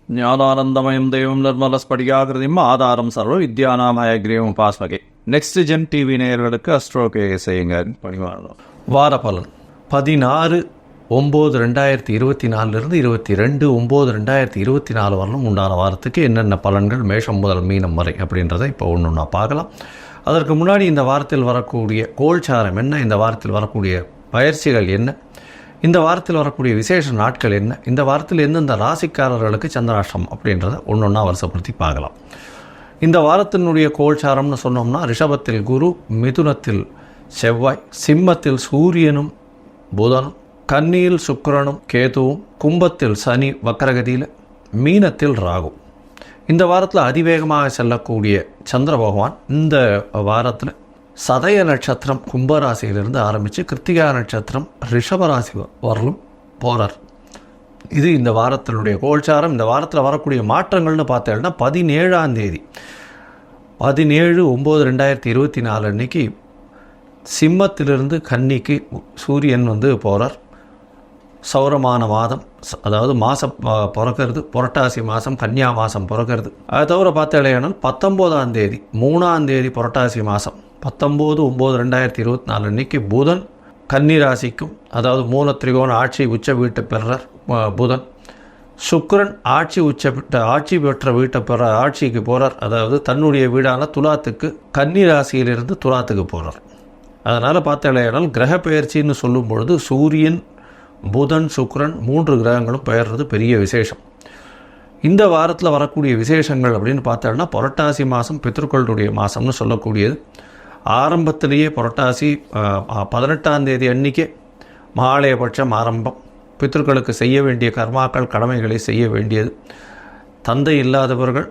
ஞானானந்தமயம் தெய்வம் நிர்மலஸ்படிகாகிருதியும் ஆதாரம் சர்வ வித்யானாமயக்ரீவம் உபாஸ்மகே. நெக்ஸ்ட் ஜென் டிவி நேயர்களுக்கு அஸ்ட்ரோகே செய்யுங்க பணிவாளர். வார பலன் 16/9/2024 22/9/2024 வரலும் உண்டான வாரத்துக்கு என்னென்ன பலன்கள் மேஷம் முதல் மீனம் வரை அப்படின்றத இப்போ ஒன்று பார்க்கலாம். அதற்கு முன்னாடி இந்த வாரத்தில் வரக்கூடிய கோல்சாரம் என்ன, இந்த வாரத்தில் வரக்கூடிய பயிற்சிகள் என்ன, இந்த வாரத்தில் வரக்கூடிய விசேஷ நாட்கள் என்ன, இந்த வாரத்தில் எந்தெந்த ராசிக்காரர்களுக்கு சந்திராஷ்டம் அப்படின்றத ஒன்றா வருஷப்படுத்தி பார்க்கலாம். இந்த வாரத்தினுடைய கோல்சாரம்னு சொன்னோம்னா ரிஷபத்தில் குரு, மிதுனத்தில் செவ்வாய், சிம்மத்தில் சூரியனும் புதனும், கன்னியில் சுக்கிரனும் கேதுவும், கும்பத்தில் சனி வக்கரகதியில், மீனத்தில் ராகு. இந்த வாரத்தில் அதிவேகமாக செல்லக்கூடிய சந்திர பகவான் இந்த வாரத்தில் சதய நட்சத்திரம் கும்பராசியிலிருந்து ஆரம்பித்து கிருத்திகா நட்சத்திரம் ரிஷபராசி வரலும் போகிறார். இது இந்த வாரத்தினுடைய கோல்சாரம். இந்த வாரத்தில் வரக்கூடிய மாற்றங்கள்னு பார்த்தேன்னா 17ஆம் தேதி 17/9/2024 அன்னைக்கு சிம்மத்திலிருந்து கன்னிக்கு சூரியன் போகிறார். சௌரமான மாதம், அதாவது மாதம் பிறக்கிறது புரட்டாசி மாதம், கன்னியா மாதம் பிறக்கிறது. அதை தவிர பார்த்தேனால் 19ஆம் தேதி 3ஆம் தேதி புரட்டாசி மாதம் 19/9/2024 அன்னைக்கு புதன் கன்னி ராசிக்கும், அதாவது மூல திரிகோண ஆட்சி உச்ச வீட்டை பெறார் புதன். சுக்கிரன் ஆட்சி பெற்ற வீட்டை ஆட்சிக்கு போகிறார், அதாவது தன்னுடைய வீடான துலாத்துக்கு கன்னி ராசியிலிருந்து துலாத்துக்கு போகிறார். அதனால் பார்த்தேனால் கிரக பெயர்ச்சின்னு சொல்லும் பொழுது சூரியன் புதன் சுக்கிரன் 3 கிரகங்களும் பெயர்றது பெரிய விசேஷம். இந்த வாரத்தில் வரக்கூடிய விசேஷங்கள் அப்படின்னு பார்த்தோம்னா புரட்டாசி மாதம் பித்ருக்களுடைய மாதம்னு சொல்லக்கூடியது. ஆரம்பத்திலேயே புரட்டாசி 18ஆம் தேதி அன்றைக்கே மகாலயபட்சம் ஆரம்பம். பித்ருக்களுக்கு செய்ய வேண்டிய கர்மாக்கள் கடமைகளை செய்ய வேண்டியது. தந்தை இல்லாதவர்கள்,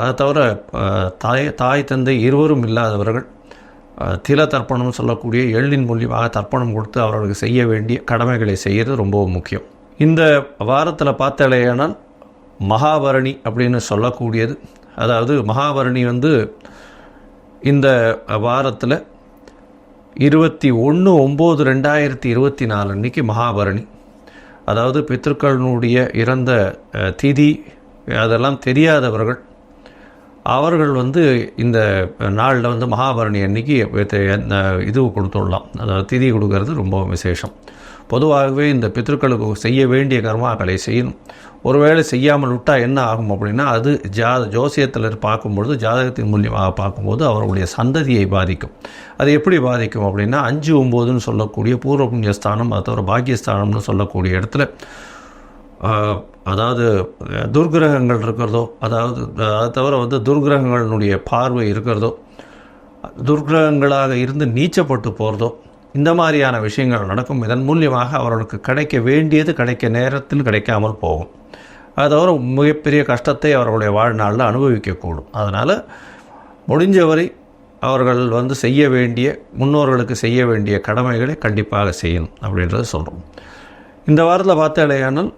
அதை தவிர தாய் தந்தை இருவரும் இல்லாதவர்கள் தில தர்ப்பணம் சொல்லக்கூடிய எள்ளின் மூலியமாக தர்ப்பணம் கொடுத்து அவர்களுக்கு செய்ய வேண்டிய கடமைகளை செய்கிறது ரொம்ப முக்கியம். இந்த வாரத்தில் பார்த்தாலேயானால் மகாபரணி அப்படின்னு சொல்லக்கூடியது, அதாவது மகாபரணி இந்த வாரத்தில் 21/9/2024 அன்றைக்கி மகாபரணி, அதாவது பித்ருக்களினுடைய இறந்த திதி அதெல்லாம் தெரியாதவர்கள் அவர்கள் இந்த நாளில் மகாபரணி அன்னைக்கு இது கொடுத்துடலாம், அதாவது திதி கொடுக்கறது ரொம்ப விசேஷம். பொதுவாகவே இந்த பித்ருக்களுக்கு செய்ய வேண்டிய கர்மாக்களை செய்யணும். ஒருவேளை செய்யாமல் விட்டால் என்ன ஆகும் அப்படின்னா அது ஜோசியத்தில் பார்க்கும்பொழுது, ஜாதகத்தின் மூலியமாக பார்க்கும்போது அவர்களுடைய சந்ததியை பாதிக்கும். அது எப்படி பாதிக்கும் அப்படின்னா 5/9ன்னு சொல்லக்கூடிய பூர்வ புண்ணியஸ்தானம், அது தவிர பாக்கியஸ்தானம்னு சொல்லக்கூடிய இடத்துல அதாவது துர்கிரகங்கள் இருக்கிறதோ, அதாவது அதை தவிர துர்கிரகங்களுடைய பார்வை இருக்கிறதோ, துர்கிரகங்களாக இருந்து நீச்சப்பட்டு போகிறதோ, இந்த மாதிரியான விஷயங்கள் நடக்கும். இதன் மூலியமாக அவர்களுக்கு கிடைக்க வேண்டியது கிடைக்க நேரத்தில் கிடைக்காமல் போகும். அது தவிர மிகப்பெரிய கஷ்டத்தை அவர்களுடைய வாழ்நாளில் அனுபவிக்கக்கூடும். அதனால் முடிஞ்சவரை அவர்கள் செய்ய வேண்டிய, முன்னோர்களுக்கு செய்ய வேண்டிய கடமைகளை கண்டிப்பாக செய்யணும் அப்படின்றத சொல்கிறோம். இந்த வாரத்தில் பார்த்தாலேயானால்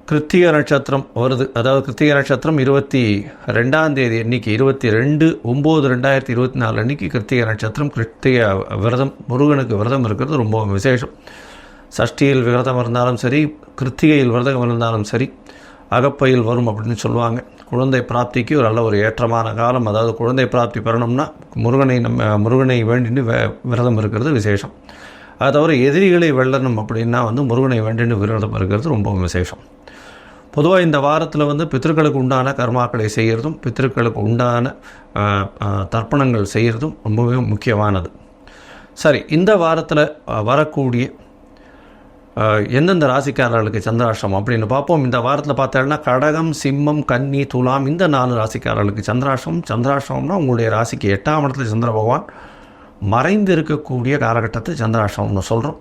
கிருத்திகை நட்சத்திரம் வருது. அதாவது கிருத்திகை நட்சத்திரம் 22ஆம் தேதி அன்றைக்கி 22/9/2024 அன்றைக்கி கிருத்திகை நட்சத்திரம். கிருத்திகை விரதம், முருகனுக்கு விரதம் இருக்கிறது ரொம்ப விசேஷம். சஷ்டியில் விரதம் இருந்தாலும் சரி, கிருத்திகையில் விரதம் இருந்தாலும் சரி, அகப்பையில் வரும் அப்படின்னு சொல்லுவாங்க. குழந்தை பிராப்திக்கு ஒரு நல்ல ஒரு ஏற்றமான காலம். அதாவது குழந்தை பிராப்தி பெறணும்னா முருகனை வேண்டின்னு விரதம் இருக்கிறது விசேஷம். அது தவிர எதிரிகளை வெல்லணும் அப்படின்னா முருகனை வேண்டின்னு விரதம் இருக்கிறது ரொம்ப விசேஷம். பொதுவாக இந்த வாரத்தில் பித்ருக்களுக்கு உண்டான கர்மாக்களை செய்கிறதும் பித்ருக்களுக்கு உண்டான தர்ப்பணங்கள் செய்கிறதும் ரொம்பவே முக்கியமானது. சரி, இந்த வாரத்தில் வரக்கூடிய எந்தெந்த ராசிக்காரர்களுக்கு சந்திராஷ்டம் அப்படின்னு பார்ப்போம். இந்த வாரத்தில் பார்த்தோம்னா கடகம், சிம்மம், கன்னி, துலாம் இந்த 4 ராசிக்காரர்களுக்கு சந்திராஷ்டம். சந்திராஷ்டம்னா உங்களுடைய ராசிக்கு 8ஆம் இடத்துல சந்திர பகவான் மறைந்து இருக்கக்கூடிய காலகட்டத்தை சந்திராஷ்டம்னு சொல்கிறோம்.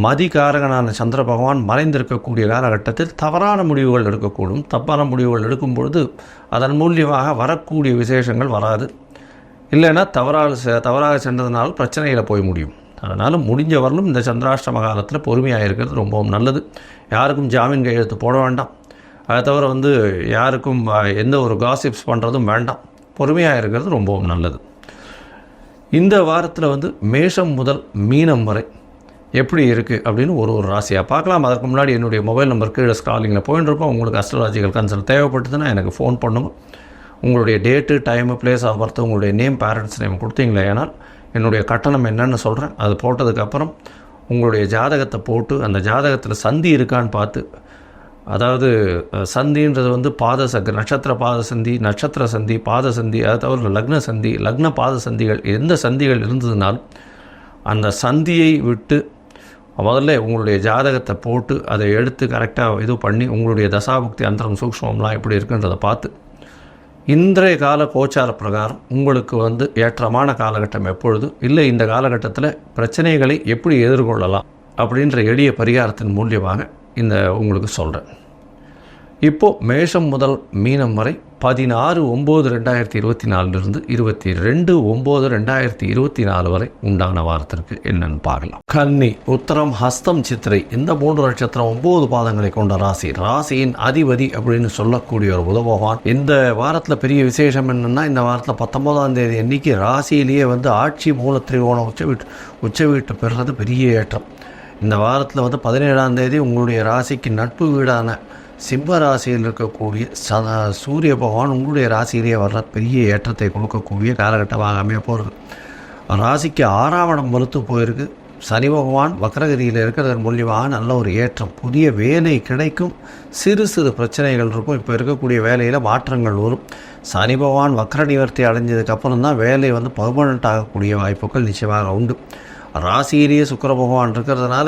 மதிகாரகனான சந்திர பகவான் மறைந்திருக்கக்கூடிய காலகட்டத்தில் தவறான முடிவுகள் எடுக்கக்கூடும். தப்பான முடிவுகள் எடுக்கும் பொழுது அதன் மூலியமாக வரக்கூடிய விசேஷங்கள் வராது. இல்லைன்னா தவறாக சென்றதுனால பிரச்சனையில் போய் முடியும். அதனால் முடிஞ்ச வரலும் இந்த சந்திராஷ்டம காலத்தில் பொறுமையாக இருக்கிறது ரொம்பவும் நல்லது. யாருக்கும் ஜாமீன் கையெழுத்து போட வேண்டாம். அதை தவிர யாருக்கும் எந்த ஒரு காசிப்ஸ் பண்ணுறதும் வேண்டாம். பொறுமையாக இருக்கிறது ரொம்பவும் நல்லது. இந்த வாரத்தில் மேஷம் முதல் மீனம் வரை எப்படி இருக்குது அப்படின்னு ஒரு ராசியாக பார்க்கலாம். அதற்கு முன்னாடி என்னுடைய மொபைல் நம்பர் கீழே ஸ்க்ராலிங்கில் போயின்னு இருக்கோம். உங்களுக்கு அஸ்ட்ராலஜிக்கல் கன்சல்ட் தேவைப்பட்டதுன்னா எனக்கு ஃபோன் பண்ணுங்க. உங்களுடைய date, time, place of birth, உங்களுடைய நேம், பேரண்ட்ஸ் நேம் கொடுத்தீங்களே ஏனால் என்னுடைய கட்டணம் என்னென்னு சொல்கிறேன். அது போட்டதுக்கப்புறம் உங்களுடைய ஜாதகத்தை போட்டு அந்த ஜாதகத்தில் சந்தி இருக்கான்னு பார்த்து, அதாவது சந்தின்றது வந்து நட்சத்திர பாத சந்தி, நட்சத்திர சந்தி, பாத சந்தி, அதை தவிர லக்ன சந்தி, லக்ன பாத சந்திகள், எந்த சந்திகள் இருந்ததுனாலும் அந்த சந்தியை விட்டு முதல்ல உங்களுடைய ஜாதகத்தை போட்டு அதை எடுத்து கரெக்டாக இது பண்ணி உங்களுடைய தசாபுக்தி அந்தரம் சூக்ஷ்மம்லாம் எப்படி இருக்குன்றதை பார்த்து இன்றைய கால கோச்சார பிரகாரம் உங்களுக்கு வந்து ஏற்றமான காலகட்டம் எப்பொழுது, இல்லை இந்த காலகட்டத்தில் பிரச்சனைகளை எப்படி எதிர்கொள்ளலாம் அப்படின்ற எளிய பரிகாரத்தின் மூலியமாக இந்த உங்களுக்கு சொல்கிறேன். இப்போது மேஷம் முதல் மீனம் வரை 16/9/2024 22/9/2024 வரை உண்டான வாரத்திற்கு என்னன்னு பார்க்கலாம். கன்னி, உத்தரம், ஹஸ்தம், சித்திரை இந்த 3 நட்சத்திரம் 9 பாதங்களை கொண்ட ராசி. ராசியின் அதிபதி அப்படின்னு சொல்லக்கூடிய ஒரு புத பகவான். இந்த வாரத்தில் பெரிய விசேஷம் என்னென்னா, இந்த வாரத்தில் 19ஆம் தேதி அன்னைக்கு ராசியிலேயே வந்து ஆட்சி மூல திரிகோணம் உச்ச வீட்டு பெறுறது பெரிய ஏற்றம். இந்த வாரத்தில் வந்து 17ஆம் தேதி உங்களுடைய ராசிக்கு நட்பு வீடான சிம்ம ராசியில் இருக்கக்கூடிய சூரிய பகவான் உங்களுடைய ராசியிலேயே வர்ற பெரிய ஏற்றத்தை கொடுக்கக்கூடிய காலகட்டமாக அமைய போகிறது. ராசிக்கு 6ஆம் இடம் வலுத்து போயிருக்கு. சனி பகவான் வக்ரகதியில் இருக்கிறதன் மூலியமாக நல்ல ஒரு ஏற்றம், புதிய வேலை கிடைக்கும். சிறு சிறு பிரச்சனைகள் இருக்கும். இப்போ இருக்கக்கூடிய வேலையில் மாற்றங்கள் வரும். சனி பகவான் வக்ர நிவர்த்தி அடைஞ்சதுக்கப்புறம் தான் வேலை வந்து பர்மனண்ட் ஆகக்கூடிய வாய்ப்புகள் நிச்சயமாக உண்டு. ராசியிலேயே சுக்கிர பகவான் இருக்கிறதுனால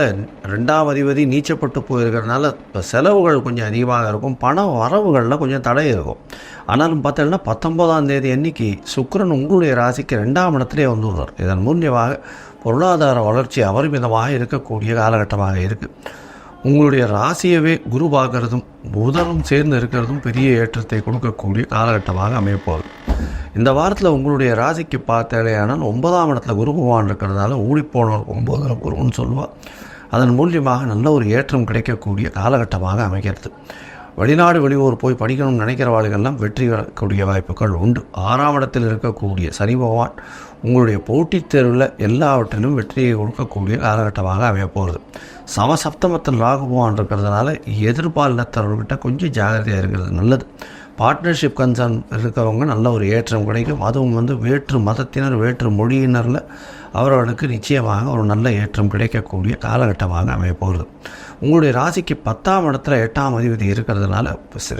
2ஆம் அதிபதி நீச்சப்பட்டு போயிருக்கிறதுனால செலவுகள் கொஞ்சம் அதிகமாக இருக்கும். பண வரவுகளில் கொஞ்சம் தடை இருக்கும். ஆனாலும் பார்த்தீங்கன்னா 19ஆம் தேதி அன்னைக்கு சுக்கிரன் உங்களுடைய ராசிக்கு 2ஆம் இடத்திலே வந்துள்ளார். இதன் மூலியமாக பொருளாதார வளர்ச்சி அபரிமிதமாக இருக்கக்கூடிய காலகட்டமாக இருக்குது. உங்களுடைய ராசியவே குரு பார்க்கறதும் புதனும் சேர்ந்து இருக்கிறதும் பெரிய ஏற்றத்தை கொடுக்கக்கூடிய காலகட்டமாக அமையப்போகுது. இந்த வாரத்தில் உங்களுடைய ராசிக்கு பார்த்தாலேயானால் 9ஆம் இடத்துல குரு பகவான் இருக்கிறதுனால ஊழிப்போனவர் 9 குருன்னு சொல்லுவாள். அதன் மூலியமாக நல்ல ஒரு ஏற்றம் கிடைக்கக்கூடிய காலகட்டமாக அமைகிறது. வெளிநாடு வெளியூர் போய் படிக்கணும்னு நினைக்கிறவாளுகள்லாம் வெற்றி வரக்கூடிய வாய்ப்புகள் உண்டு. 6ஆம் இடத்தில் இருக்கக்கூடிய சனி பகவான் உங்களுடைய போட்டித் தேர்வில் எல்லாவற்றிலும் வெற்றியை கொடுக்கக்கூடிய காலகட்டமாக அமையப்போகிறது. சமசப்தமத்தில் ராகு பகவான் இருக்கிறதுனால எதிர்பாலினத்தவர்கிட்ட கொஞ்சம் ஜாகிரதையாக இருக்கிறது நல்லது. பார்ட்னர்ஷிப் கன்சர்ன் இருக்கிறவங்க நல்ல ஒரு ஏற்றம் கிடைக்கும். அதுவும் வந்து வேற்று மதத்தினர், வேற்று மொழியினரில் அவர்களுக்கு நிச்சயமாக ஒரு நல்ல ஏற்றம் கிடைக்கக்கூடிய காலகட்டமாக அமையப்போகிறது. உங்களுடைய ராசிக்கு 10ஆம் இடத்துல 8ஆம் அதிபதி இருக்கிறதுனால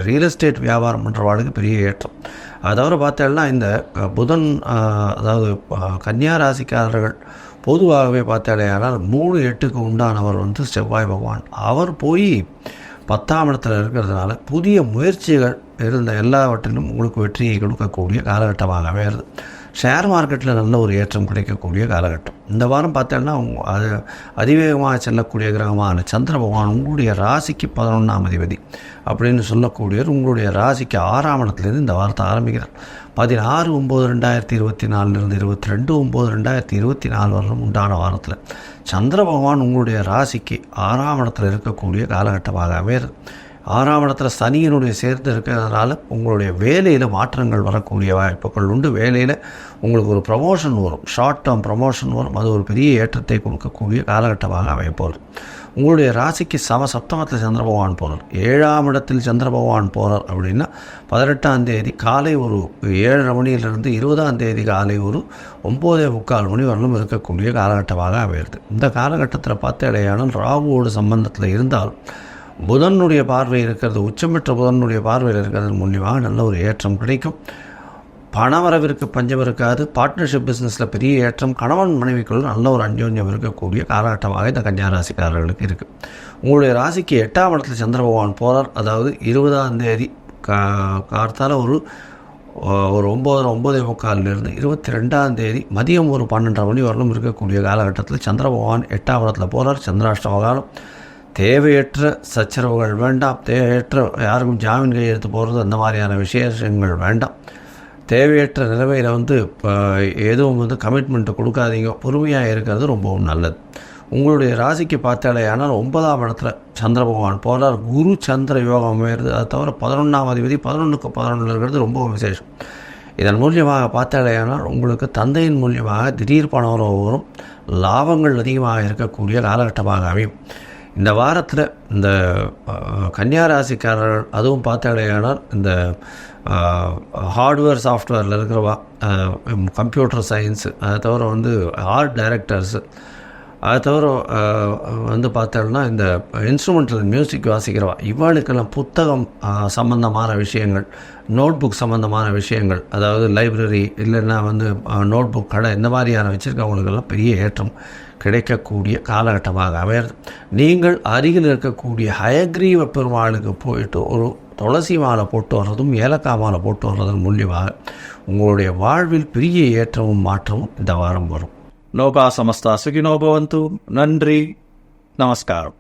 ரியல் எஸ்டேட் வியாபாரம் பண்ணுறவாளுக்கு பெரிய ஏற்றம். அதை தவிர பார்த்தேன்னா இந்த புதன், அதாவது கன்னியா ராசிக்காரர்கள் பொதுவாகவே பார்த்தாலேயானால் 3/8க்கு உண்டானவர் வந்து செவ்வாய் பகவான். அவர் போய் 10ஆம் இடத்துல இருக்கிறதுனால புதிய முயற்சிகள் இருந்த எல்லாவற்றிலும் உங்களுக்கு வெற்றியை கொடுக்கக்கூடிய காலகட்டமாக அமைகிறது. ஷேர் மார்க்கெட்டில் நல்ல ஒரு ஏற்றம் கிடைக்கக்கூடிய காலகட்டம். இந்த வாரம் பார்த்தோன்னா அது அதிவேகமாக செல்லக்கூடிய கிரகமான சந்திர பகவான் உங்களுடைய ராசிக்கு 11ஆம் அதிபதி அப்படின்னு சொல்லக்கூடியவர் உங்களுடைய ராசிக்கு 6ஆம் இடத்துலேருந்து இந்த வாரத்தை ஆரம்பிக்கிறார். 16/9/2024 22/9/2024 வரலும் உண்டான வாரத்தில் சந்திர பகவான் உங்களுடைய ராசிக்கு 6ஆம் இடத்துல இருக்கக்கூடிய காலகட்டமாக அமைகிறது. 6ஆம் இடத்துல சனியினுடைய சேர்ந்து இருக்கிறதுனால உங்களுடைய வேலையில் மாற்றங்கள் வரக்கூடிய வாய்ப்புகள் உண்டு. வேலையில் உங்களுக்கு ஒரு ப்ரமோஷன் வரும், ஷார்ட் டேர்ம் ப்ரமோஷன் வரும். அது ஒரு பெரிய ஏற்றத்தை கொடுக்கக்கூடிய காலகட்டமாக அமையப்போகுது. உங்களுடைய ராசிக்கு சப்தமத்தில் சந்திர பகவான் போகிறார். 7ஆம் இடத்தில் சந்திர பகவான் போகிறார் அப்படின்னா 18ஆம் தேதி காலை ஒரு 7:30 மணியிலிருந்து 20ஆம் தேதி காலை ஒரு 9:45 மணி வரலும் இருக்கக்கூடிய காலகட்டமாக அமைகிறது. இந்த காலகட்டத்தில் பார்த்தேடையானால் ராகுவோடு சம்பந்தத்தில் இருந்தால் புதனுடைய பார்வை இருக்கிறது, உச்சமற்ற புதனுடைய பார்வையில் இருக்கிறது மூலியமாக நல்ல ஒரு ஏற்றம் கிடைக்கும். பணவரவிற்கு பஞ்சம் இருக்காது. பார்ட்னர்ஷிப் பிஸ்னஸில் பெரிய ஏற்றம். கணவன் மனைவிக்குள் நல்ல ஒரு அந்யோன்யம் இருக்கக்கூடிய காலகட்டமாக இந்த கன்னியா ராசிக்காரர்களுக்கு இருக்குது. உங்களுடைய ராசிக்கு 8ஆம் இடத்துல சந்திர பகவான் போகிறார். அதாவது 20ஆம் தேதி கார்த்தால ஒரு 9:45 22ஆம் தேதி மதியம் ஒரு 12:30 மணி வரலும் இருக்கக்கூடிய காலகட்டத்தில் சந்திர பகவான் 8ஆம் இடத்துல போகிறார். சந்திராஷ்டம காலம். தேவையற்ற சச்சரவுகள் வேண்டாம். தேவையற்ற யாருக்கும் ஜாமீன் கையெழுத்து போகிறது அந்த மாதிரியான விசேஷங்கள் வேண்டாம். தேவையற்ற நிலைமையில் வந்து எதுவும் வந்து கமிட்மெண்ட்டு கொடுக்காதீங்க. பொறுமையாக இருக்கிறது ரொம்பவும் நல்லது. உங்களுடைய ராசிக்கு பார்த்தாலேயானால் 9ஆம் இடத்துல சந்திர பகவான் போகிறார். குரு சந்திர யோகம் அமைகிறது. அது தவிர 11ஆம் அதிபதி 11க்கு 11 இருக்கிறது ரொம்ப விசேஷம். இதன் மூலியமாக பார்த்தாலேயானால் உங்களுக்கு தந்தையின் மூலியமாக திடீர் பண உறவு வரும், லாபங்கள் அதிகமாக இருக்கக்கூடிய காலகட்டமாக அமையும். இந்த வாரத்தில் இந்த கன்னியா ராசிக்காரர்கள் அதுவும் பார்த்தாலேயானால் இந்த ஹார்ட்வேர் சாஃப்ட்வேரில் இருக்கிறவா, கம்ப்யூட்டர் சயின்ஸு, அதை தவிர ஆர்ட் டைரக்டர்ஸு, அதை தவிர பார்த்தோம்னா இந்த இன்ஸ்ட்ருமெண்டல் மியூசிக் வாசிக்கிறவா, இவாளுக்கெல்லாம் புத்தகம் சம்பந்தமான விஷயங்கள், நோட் புக் சம்பந்தமான விஷயங்கள், அதாவது லைப்ரரி இல்லைன்னா நோட் புக் கடை, இந்த மாதிரியான வச்சுருக்கவங்களுக்கெல்லாம் பெரிய ஏற்றம் கிடைக்கக்கூடிய காலகட்டமாக அமையிறது. நீங்கள் அருகில் இருக்கக்கூடிய ஹயக்ரீவ பெருமாளுக்கு போயிட்டு ஒரு துளசி மாலை போட்டு வர்றதும் ஏலக்காய் மாலை போட்டு வர்றதன் மூலியமாக உங்களுடைய வாழ்வில் பெரிய ஏற்றமும் மாற்றமும் இந்த வாரம் வரும். லோகா சமஸ்தா சுகினோ பவந்து. நன்றி, நமஸ்காரம்.